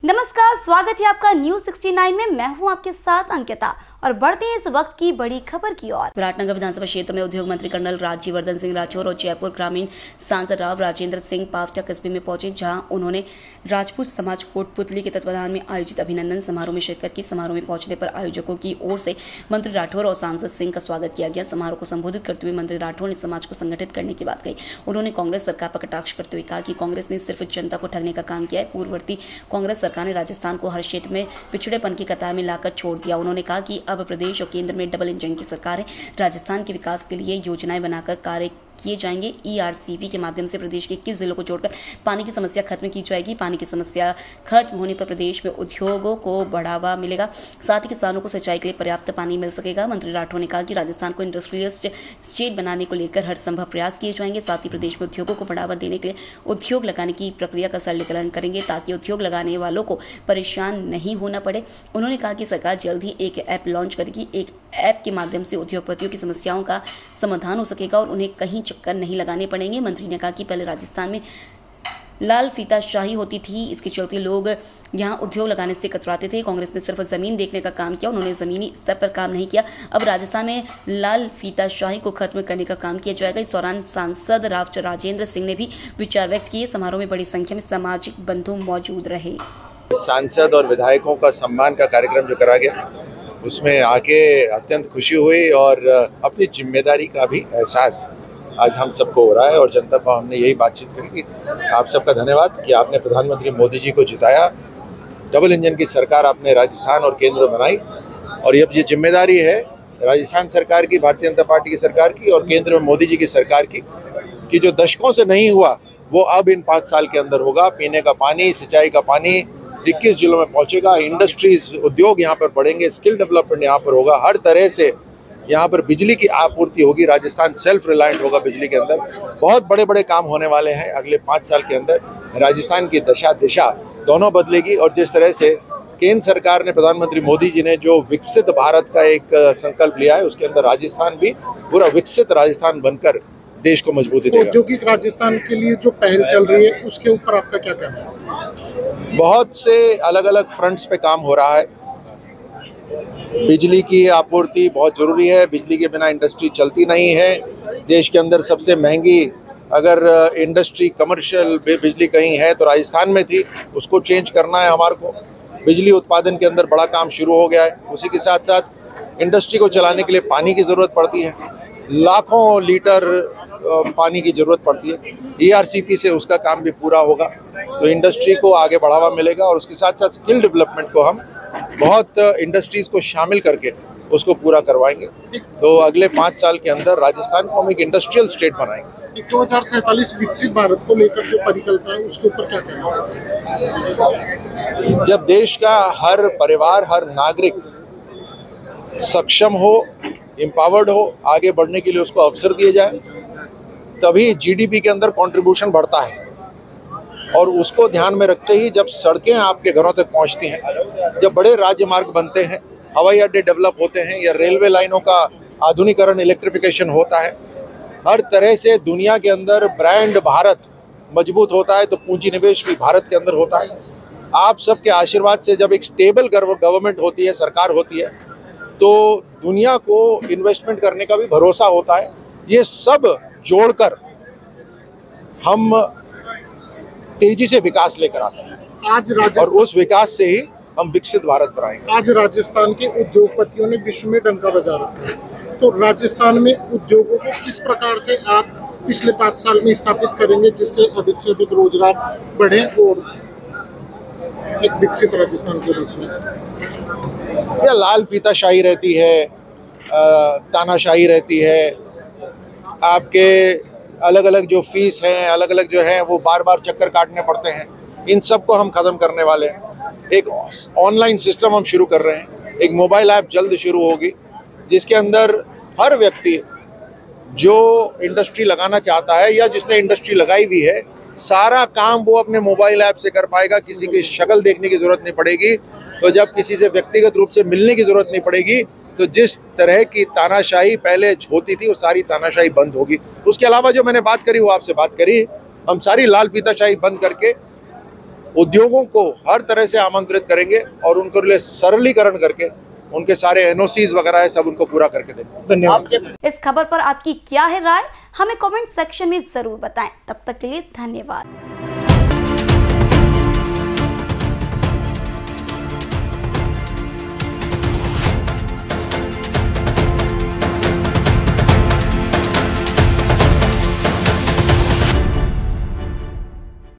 नमस्कार, स्वागत है आपका न्यूज 69 में। मैं हूं आपके साथ अंकिता और बढ़ते हैं इस वक्त की बड़ी खबर की ओर। विराटनगर विधानसभा क्षेत्र में उद्योग मंत्री कर्नल राज्यवर्धन सिंह राठौर और जयपुर ग्रामीण सांसद राव राजेंद्र सिंह पावटा कस्बे में पहुंचे, जहां उन्होंने राजपूत समाज कोटपुतली के तत्वाधान में आयोजित अभिनंदन समारोह में शिरकत की। समारोह में पहुंचने पर आयोजकों की ओर से मंत्री राठौर और सांसद सिंह का स्वागत किया गया। समारोह को संबोधित करते हुए मंत्री राठौर ने समाज को संगठित करने की बात कही। उन्होंने कांग्रेस सरकार पर कटाक्ष करते हुए कहा कि कांग्रेस ने सिर्फ जनता को ठगने का काम किया है। पूर्ववर्ती कांग्रेस सरकार ने राजस्थान को हर क्षेत्र में पिछड़ेपन की कतार में लाकर छोड़ दिया। उन्होंने कहा कि अब प्रदेश और केंद्र में डबल इंजन की सरकार है। राजस्थान के विकास के लिए योजनाएं बनाकर कार्य किए जाएंगे। ईआरसीपी के माध्यम से प्रदेश के 21 जिलों को जोड़कर पानी की समस्या खत्म की जाएगी। पानी की समस्या खत्म होने पर प्रदेश में उद्योगों को बढ़ावा मिलेगा, साथ ही किसानों को सिंचाई के लिए पर्याप्त पानी मिल सकेगा। मंत्री राठौर ने कहा कि राजस्थान को इंडस्ट्रियलिस्ट स्टेट बनाने को लेकर हर संभव प्रयास किए जाएंगे। साथ ही प्रदेश में उद्योगों को बढ़ावा देने के लिए उद्योग लगाने की प्रक्रिया का सरलीकरण करेंगे, ताकि उद्योग लगाने वालों को परेशान नहीं होना पड़े। उन्होंने कहा कि सरकार जल्द ही एक ऐप लॉन्च करेगी। एक ऐप के माध्यम से उद्योगपतियों की समस्याओं का समाधान हो सकेगा और उन्हें कहीं चक्कर नहीं लगाने पड़ेंगे। मंत्री ने कहा कि पहले राजस्थान में लाल फीताशाही होती थी, इसके चलते लोग यहां उद्योग लगाने से कतराते थे। कांग्रेस ने सिर्फ जमीन देखने का काम किया, उन्होंने जमीनी स्तर पर काम नहीं किया। अब राजस्थान में लाल फीताशाही को खत्म करने का काम किया जाएगा। इस दौरान सांसद राव राजेंद्र सिंह ने भी विचार व्यक्त किए। समारोह में बड़ी संख्या में सामाजिक बंधु मौजूद रहे। सांसद और विधायकों का सम्मान का कार्यक्रम जो करा गया, उसमें आके अत्यंत खुशी हुई और अपनी जिम्मेदारी का भी एहसास आज हम सबको हो रहा है। और जनता को हमने यही बातचीत करी कि आप सबका धन्यवाद कि आपने प्रधानमंत्री मोदी जी को जिताया, डबल इंजन की सरकार आपने राजस्थान और केंद्र में बनाई, और अब ये जिम्मेदारी है राजस्थान सरकार की, भारतीय जनता पार्टी की सरकार की और केंद्र में मोदी जी की सरकार की, कि जो दशकों से नहीं हुआ वो अब इन 5 साल के अंदर होगा। पीने का पानी, सिंचाई का पानी 21 जिलों में पहुंचेगा, इंडस्ट्रीज, उद्योग यहाँ पर बढ़ेंगे, स्किल डेवलपमेंट यहाँ पर होगा, हर तरह से यहाँ पर बिजली की आपूर्ति होगी। राजस्थान सेल्फ रिलायंट होगा बिजली के अंदर। बहुत बड़े बड़े काम होने वाले हैं अगले 5 साल के अंदर। राजस्थान की दशा दिशा दोनों बदलेगी, और जिस तरह से केंद्र सरकार ने, प्रधानमंत्री मोदी जी ने जो विकसित भारत का एक संकल्प लिया है, उसके अंदर राजस्थान भी पूरा विकसित राजस्थान बनकर देश को मजबूती देगा। औद्योगिक राजस्थान के लिए जो पहल चल रही है, उसके ऊपर आपका क्या कहना है? बहुत से अलग अलग फ्रंट्स पे काम हो रहा है। बिजली की आपूर्ति बहुत जरूरी है, बिजली के बिना इंडस्ट्री चलती नहीं है। देश के अंदर सबसे महंगी अगर इंडस्ट्री, कमर्शियल बिजली कहीं है तो राजस्थान में थी, उसको चेंज करना है हमारे को। बिजली उत्पादन के अंदर बड़ा काम शुरू हो गया है। उसी के साथ साथ इंडस्ट्री को चलाने के लिए पानी की ज़रूरत पड़ती है, लाखों लीटर पानी की ज़रूरत पड़ती है। ईआरसीपी से उसका काम भी पूरा होगा, तो इंडस्ट्री को आगे बढ़ावा मिलेगा। और उसके साथ साथ स्किल डेवलपमेंट को हम बहुत इंडस्ट्रीज़ को शामिल करके उसको पूरा करवाएंगे। तो अगले 5 साल के अंदर राजस्थान को हम एक इंडस्ट्रियल स्टेट बनाएंगे। 2047 विकसित भारत को लेकर जो परिकल्पना है, उसके ऊपर क्या कहना है? जब देश का हर परिवार, हर नागरिक सक्षम हो, एम्पावर्ड हो, आगे बढ़ने के लिए उसको अवसर दिए जाए, तभी जीडीपी के अंदर कंट्रीब्यूशन बढ़ता है। और उसको ध्यान में रखते ही जब सड़कें आपके घरों तक पहुंचती हैं, जब बड़े राज्य मार्ग बनते हैं, हवाई अड्डे डेवलप होते हैं, या रेलवे लाइनों का आधुनिकीकरण, इलेक्ट्रिफिकेशन होता है, हर तरह से दुनिया के अंदर ब्रांड भारत मजबूत होता है, तो पूंजी निवेश भी भारत के अंदर होता है। आप सबके आशीर्वाद से जब एक स्टेबल गवर्नमेंट होती है, सरकार होती है, तो दुनिया को इन्वेस्टमेंट करने का भी भरोसा होता है। ये सब जोड़कर हम तेजी से विकास लेकर आते हैं आज, और उस विकास से ही हम विकसित भारत बनाएंगे। आज राजस्थान के उद्योगपतियों ने विश्व में डंका बजा रखा है, तो राजस्थान में उद्योगों को किस प्रकार से आप पिछले 5 साल में स्थापित करेंगे, जिससे अधिक से अधिक रोजगार बढ़े और एक विकसित राजस्थान के रूप में? या लाल फीताशाही रहती है, तानाशाही रहती है, आपके अलग अलग जो फीस हैं, अलग अलग जो है वो बार बार चक्कर काटने पड़ते हैं, इन सब को हम खत्म करने वाले हैं। एक ऑनलाइन सिस्टम हम शुरू कर रहे हैं, एक मोबाइल ऐप जल्द शुरू होगी, जिसके अंदर हर व्यक्ति जो इंडस्ट्री लगाना चाहता है या जिसने इंडस्ट्री लगाई हुई है, सारा काम वो अपने मोबाइल ऐप से कर पाएगा। किसी की शक्ल देखने की जरूरत नहीं पड़ेगी, तो जब किसी से व्यक्तिगत रूप से मिलने की जरूरत नहीं पड़ेगी, तो जिस तरह की तानाशाही पहले होती थी वो सारी तानाशाही बंद होगी। उसके अलावा जो मैंने बात करी वो आपसे बात करी, हम सारी लाल फीताशाही बंद करके उद्योगों को हर तरह से आमंत्रित करेंगे और उनके लिए सरलीकरण करके उनके सारे एनओसीज वगैरह है सब उनको पूरा करके देंगे। धन्यवाद। इस खबर पर आपकी क्या है राय, हमें कमेंट सेक्शन में जरूर बताएं। तब तक के लिए धन्यवाद।